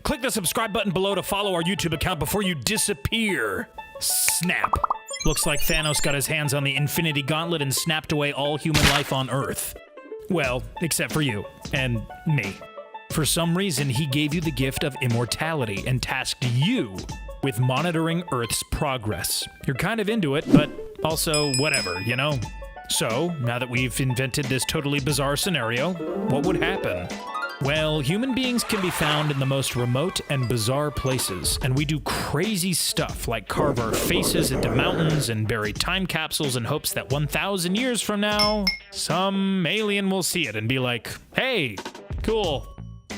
click the subscribe button below to follow our YouTube account before you disappear. Snap. Looks like Thanos got his hands on the Infinity Gauntlet and snapped away all human life on Earth. Well, except for you and me. For some reason, he gave you the gift of immortality and tasked you with monitoring Earth's progress. You're kind of into it, but also whatever, you know? So, now that we've invented this totally bizarre scenario, what would happen? Well, human beings can be found in the most remote and bizarre places, and we do crazy stuff like carve our faces into mountains and bury time capsules in hopes that 1,000 years from now, some alien will see it and be like, hey, cool.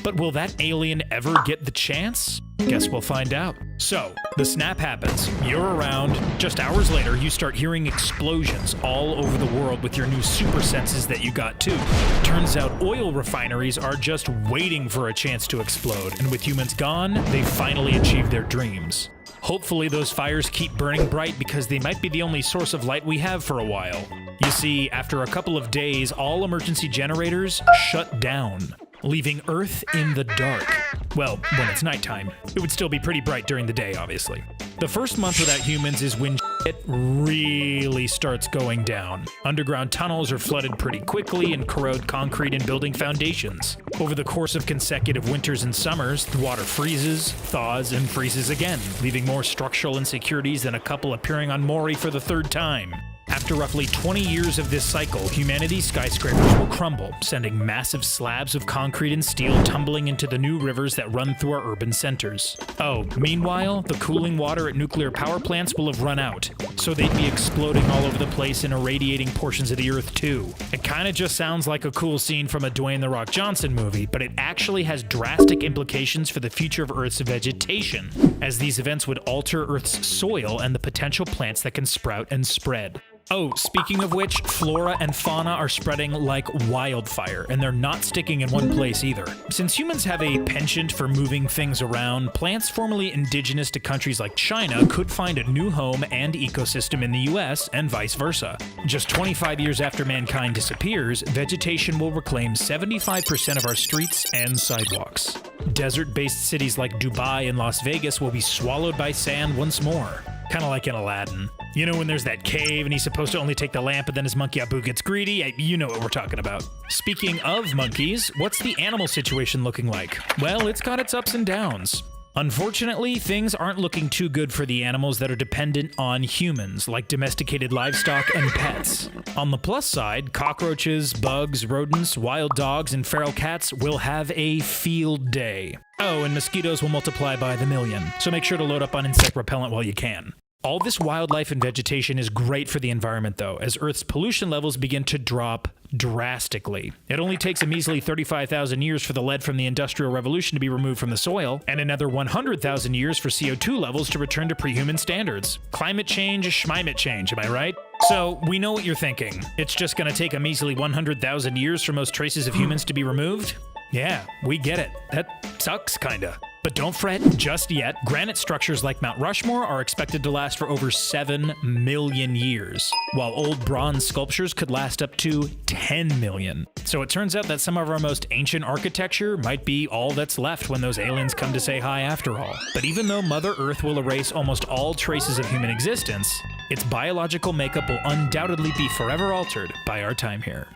But will that alien ever get the chance? Guess we'll find out. So, the snap happens. You're around. Just hours later, you start hearing explosions all over the world with your new super senses that you got too. Turns out oil refineries are just waiting for a chance to explode, and with humans gone, they finally achieved their dreams. Hopefully those fires keep burning bright because they might be the only source of light we have for a while. You see, after a couple of days, all emergency generators shut down, leaving Earth in the dark. Well, when it's nighttime. It would still be pretty bright during the day, obviously. The first month without humans is when shit really starts going down. Underground tunnels are flooded pretty quickly and corrode concrete and building foundations. Over the course of consecutive winters and summers, the water freezes, thaws, and freezes again, leaving more structural insecurities than a couple appearing on Maury for the third time. After roughly 20 years of this cycle, humanity's skyscrapers will crumble, sending massive slabs of concrete and steel tumbling into the new rivers that run through our urban centers. Oh, meanwhile, the cooling water at nuclear power plants will have run out, so they'd be exploding all over the place and irradiating portions of the Earth too. It kinda just sounds like a cool scene from a Dwayne "The Rock" Johnson movie, but it actually has drastic implications for the future of Earth's vegetation, as these events would alter Earth's soil and the potential plants that can sprout and spread. Oh, speaking of which, flora and fauna are spreading like wildfire, and they're not sticking in one place either. Since humans have a penchant for moving things around, plants formerly indigenous to countries like China could find a new home and ecosystem in the US, and vice versa. Just 25 years after mankind disappears, vegetation will reclaim 75% of our streets and sidewalks. Desert-based cities like Dubai and Las Vegas will be swallowed by sand once more. Kinda like in Aladdin. You know when there's that cave and he's supposed to only take the lamp and then his monkey Abu gets greedy? You know what we're talking about. Speaking of monkeys, what's the animal situation looking like? Well, it's got its ups and downs. Unfortunately, things aren't looking too good for the animals that are dependent on humans, like domesticated livestock and pets. On the plus side, cockroaches, bugs, rodents, wild dogs, and feral cats will have a field day. Oh, and mosquitoes will multiply by the million, so make sure to load up on insect repellent while you can. All this wildlife and vegetation is great for the environment though, as Earth's pollution levels begin to drop drastically. It only takes a measly 35,000 years for the lead from the Industrial Revolution to be removed from the soil, and another 100,000 years for CO2 levels to return to pre-human standards. Climate change is schmimate change, am I right? So, we know what you're thinking. It's just gonna take a measly 100,000 years for most traces of humans to be removed? Yeah, we get it. That sucks, kinda. But don't fret just yet. Granite structures like Mount Rushmore are expected to last for over 7 million years, while old bronze sculptures could last up to 10 million. So it turns out that some of our most ancient architecture might be all that's left when those aliens come to say hi after all. But even though Mother Earth will erase almost all traces of human existence, its biological makeup will undoubtedly be forever altered by our time here.